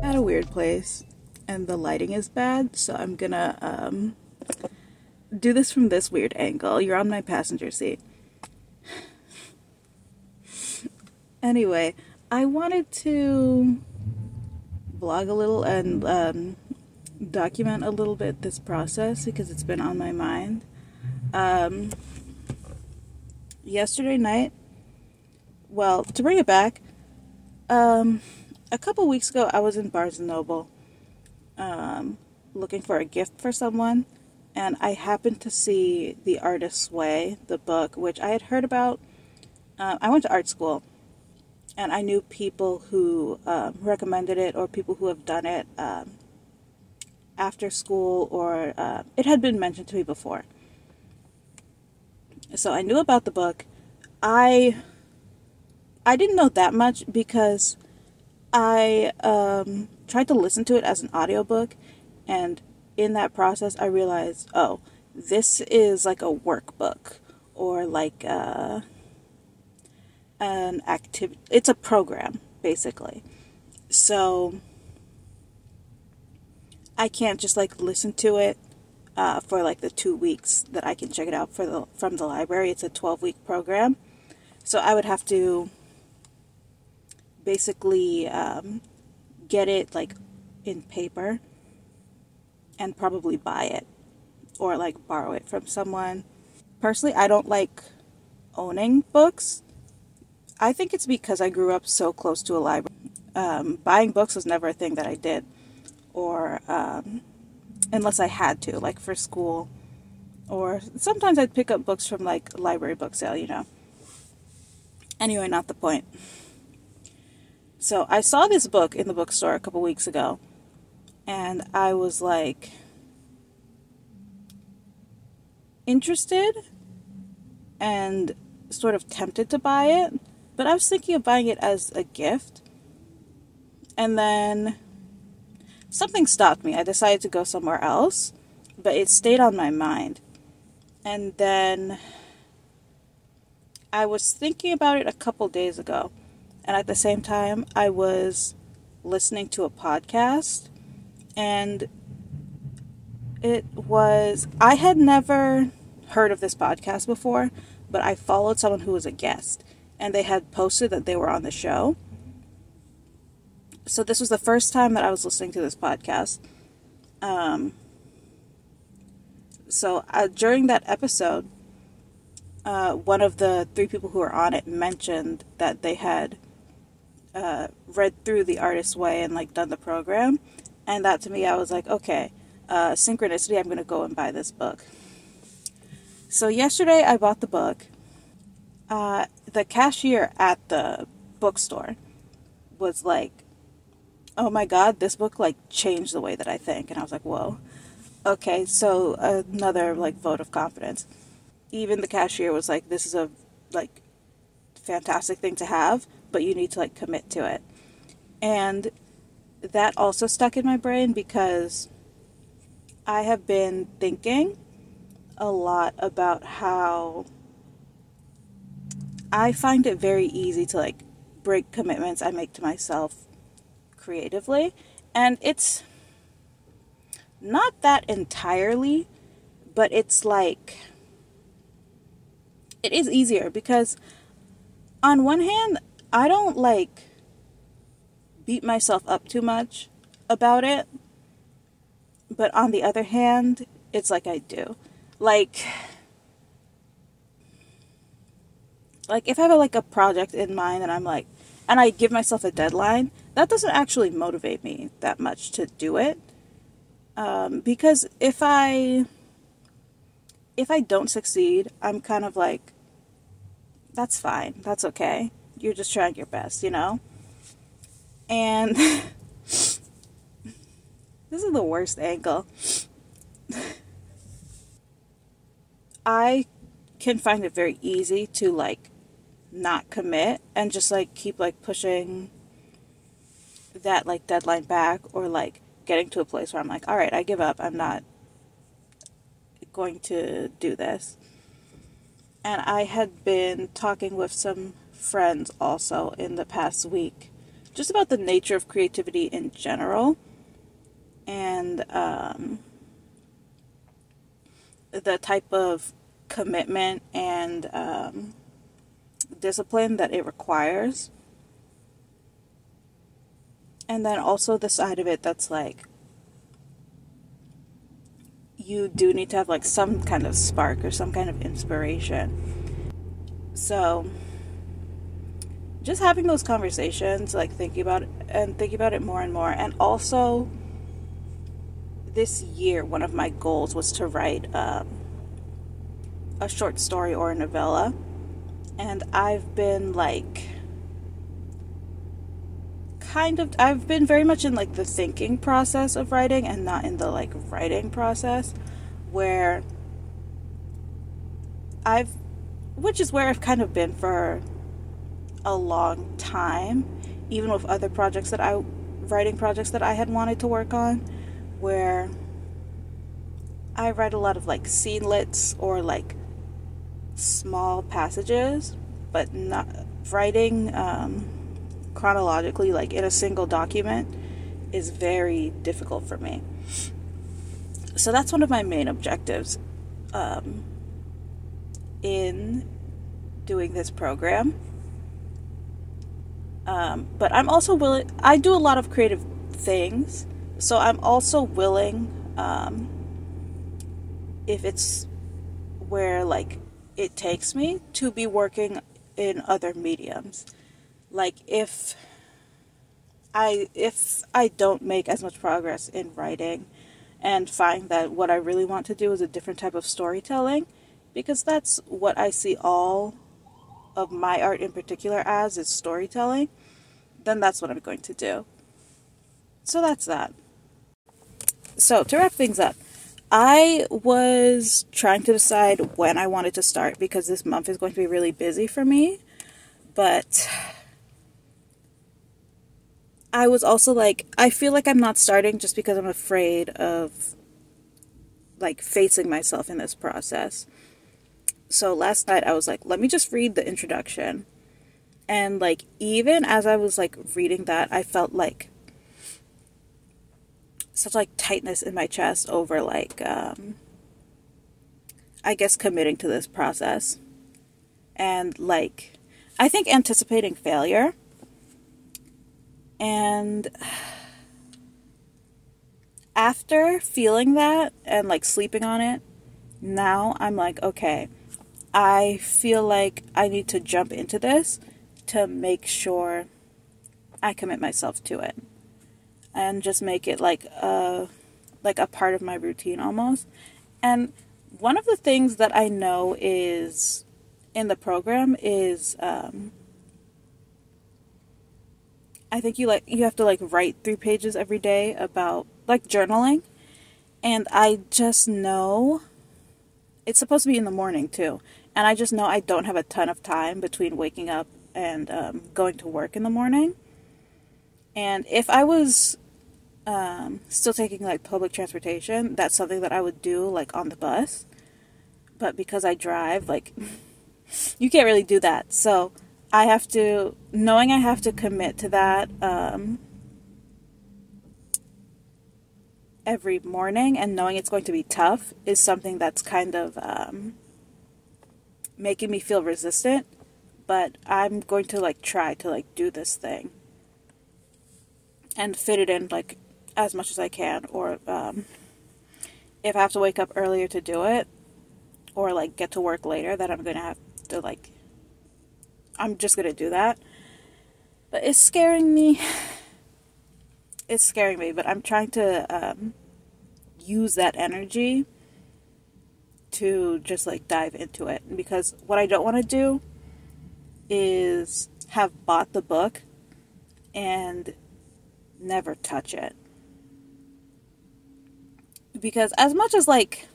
at a weird place and the lighting is bad, so I'm gonna do this from this weird angle. You're on my passenger seat. Anyway, I wanted to vlog a little and document a little bit this process because it's been on my mind. Yesterday night, well, to bring it back, a couple weeks ago I was in Barnes & Noble looking for a gift for someone, and I happened to see The Artist's Way, the book, which I had heard about. I went to art school, and I knew people who recommended it or people who have done it after school, or it had been mentioned to me before. So I knew about the book. I didn't know that much because I tried to listen to it as an audiobook, and in that process I realized, oh, this is like a workbook or like an activity. It's a program, basically. So I can't just like listen to it for like the 2 weeks that I can check it out from the library. It's a 12-week program. So I would have to basically get it like in paper and probably buy it or like borrow it from someone. Personally, I don't like owning books. I think it's because I grew up so close to a library. Buying books was never a thing that I did, or unless I had to, like for school, or sometimes I'd pick up books from like library book sale, you know. Anyway, not the point. So I saw this book in the bookstore a couple weeks ago, and I was like interested and sort of tempted to buy it, but I was thinking of buying it as a gift, and then something stopped me. I decided to go somewhere else, but it stayed on my mind. And then I was thinking about it a couple days ago, and at the same time I was listening to a podcast, and I had never heard of this podcast before, but I followed someone who was a guest, and they had posted that they were on the show. So this was the first time that I was listening to this podcast. During that episode, one of the 3 people who were on it mentioned that they had read through The Artist's Way and like done the program, and that to me, I was like, okay, synchronicity, I'm going to go and buy this book. So yesterday I bought the book. The cashier at the bookstore was like, oh my god, this book like changed the way that I think. And I was like, whoa. Okay, so another like vote of confidence. Even the cashier was like, this is a like fantastic thing to have, but you need to like commit to it. And that also stuck in my brain because I have been thinking a lot about how I find it very easy to like break commitments I make to myself creatively, and it's not that entirely, but it's like it is easier because on one hand I don't like beat myself up too much about it, but on the other hand it's like I do. Like if I have like a project in mind and and I give myself a deadline, that doesn't actually motivate me that much to do it. Because if I don't succeed, I'm kind of like, that's fine, that's okay. You're just trying your best, you know? And this is the worst angle. I can find it very easy to like not commit and just like keep like pushing that like deadline back, or like getting to a place where I'm like, all right, I give up, I'm not going to do this. And I had been talking with some friends also in the past week just about the nature of creativity in general, and the type of commitment and discipline that it requires. And then also the side of it that's like, you do need to have like some kind of spark or some kind of inspiration. So just having those conversations, like thinking about it more and more. And also this year, one of my goals was to write a short story or a novella. And I've been like, I've been very much in like the thinking process of writing and not in the like writing process, which is where I've kind of been for a long time, even with other writing projects that I had wanted to work on, where I write a lot of like scenelets or like small passages, but not writing chronologically, like in a single document, is very difficult for me. So that's one of my main objectives in doing this program. But I'm also willing, I do a lot of creative things, so I'm also willing, if it's where like it takes me, to be working in other mediums. Like if I don't make as much progress in writing and find that what I really want to do is a different type of storytelling, because that's what I see all of my art in particular as, is storytelling, then that's what I'm going to do. So that's that. So to wrap things up, I was trying to decide when I wanted to start, because this month is going to be really busy for me, but I was also like, I feel like I'm not starting just because I'm afraid of like facing myself in this process. So last night I was like, let me just read the introduction. And like, even as I was like reading that, I felt like such like tightness in my chest over like, I guess committing to this process. And like, I think anticipating failure. And after feeling that and like sleeping on it, now I'm like, okay, I feel like I need to jump into this to make sure I commit myself to it and just make it like a part of my routine almost. And one of the things that I know is in the program is, I think you have to like write 3 pages every day about like journaling. And I just know it's supposed to be in the morning too. And I just know I don't have a ton of time between waking up and going to work in the morning. And if I was still taking like public transportation, that's something that I would do like on the bus. But because I drive, like you can't really do that. So I have to commit to that every morning, and knowing it's going to be tough is something that's kind of making me feel resistant. But I'm going to like try to like do this thing and fit it in like as much as I can, or if I have to wake up earlier to do it, or like get to work later, then I'm gonna have to like, I'm just gonna do that. But it's scaring me. It's scaring me, but I'm trying to use that energy to just like dive into it. Because what I don't want to do is have bought the book and never touch it. Because as much as like,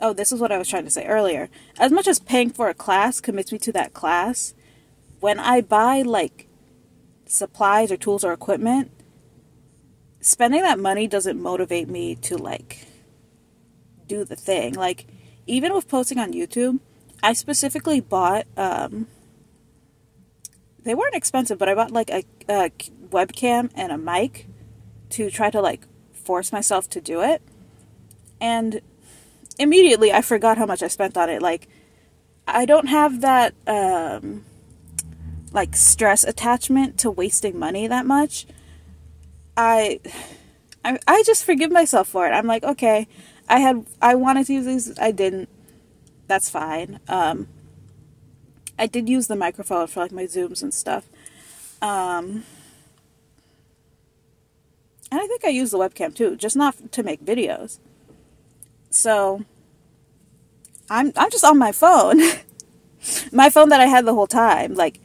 oh, this is what I was trying to say earlier. As much as paying for a class commits me to that class, when I buy like supplies or tools or equipment, spending that money doesn't motivate me to like do the thing. Like even with posting on YouTube, I specifically bought they weren't expensive, but I bought like a webcam and a mic to try to like force myself to do it. And immediately I forgot how much I spent on it. Like, I don't have that like stress attachment to wasting money that much. I just forgive myself for it. I'm like, okay, I wanted to use these, I didn't. That's fine. I did use the microphone for like my Zooms and stuff. And I think I used the webcam too, just not to make videos. So I'm just on my phone. My phone that I had the whole time. Like,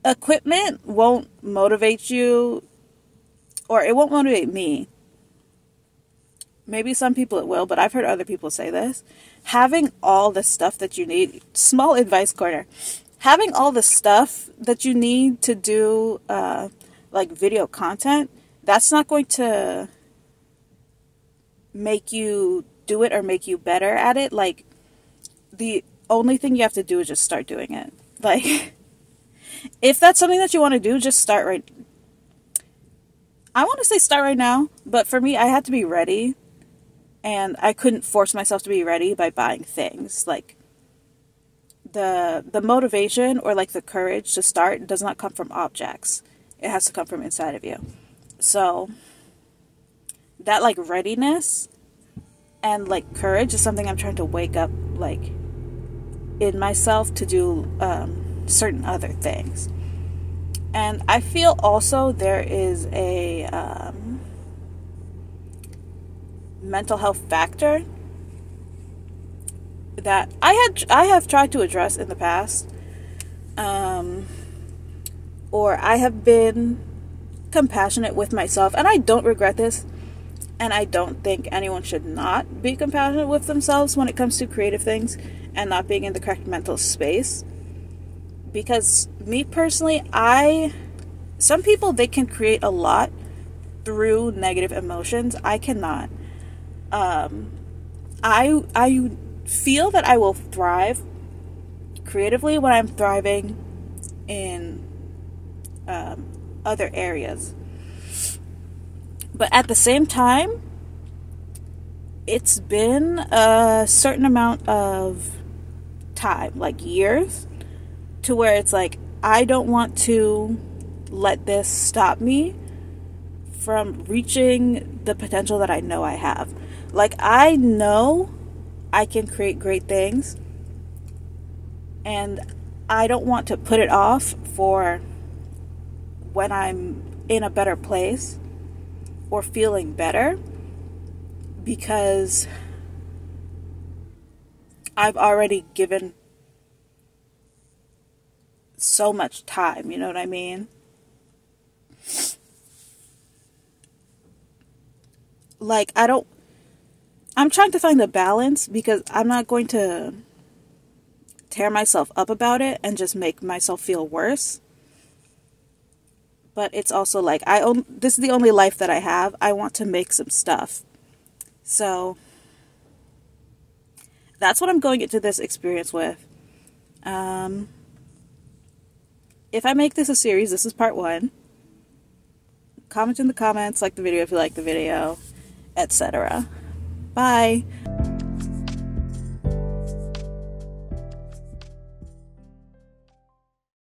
equipment won't motivate you, or it won't motivate me. Maybe some people it will, but I've heard other people say this. Having all the stuff that you need, small advice corner, having all the stuff that you need to do like video content, that's not going to make you do it or make you better at it. Like, the only thing you have to do is just start doing it. Like, if that's something that you want to do, just start right. I want to say start right now, but for me, I had to be ready. And I couldn't force myself to be ready by buying things. Like, the motivation or like the courage to start does not come from objects. It has to come from inside of you. So that like readiness and like courage is something I'm trying to wake up like in myself to do certain other things. And I feel also there is a mental health factor that I have tried to address in the past, or I have been compassionate with myself, and I don't regret this, and I don't think anyone should not be compassionate with themselves when it comes to creative things and not being in the correct mental space. Because me personally, some people, they can create a lot through negative emotions. I cannot. I feel that I will thrive creatively when I'm thriving in other areas. But at the same time, it's been a certain amount of time, like years, to where it's like, I don't want to let this stop me from reaching the potential that I know I have. Like, I know I can create great things, and I don't want to put it off for when I'm in a better place or feeling better, because I've already given so much time, you know what I mean? Like, I'm trying to find a balance, because I'm not going to tear myself up about it and just make myself feel worse. But it's also like, this is the only life that I have. I want to make some stuff. So that's what I'm going into this experience with. If I make this a series, this is part 1. Comment in the comments, like the video if you like the video, etc. Bye.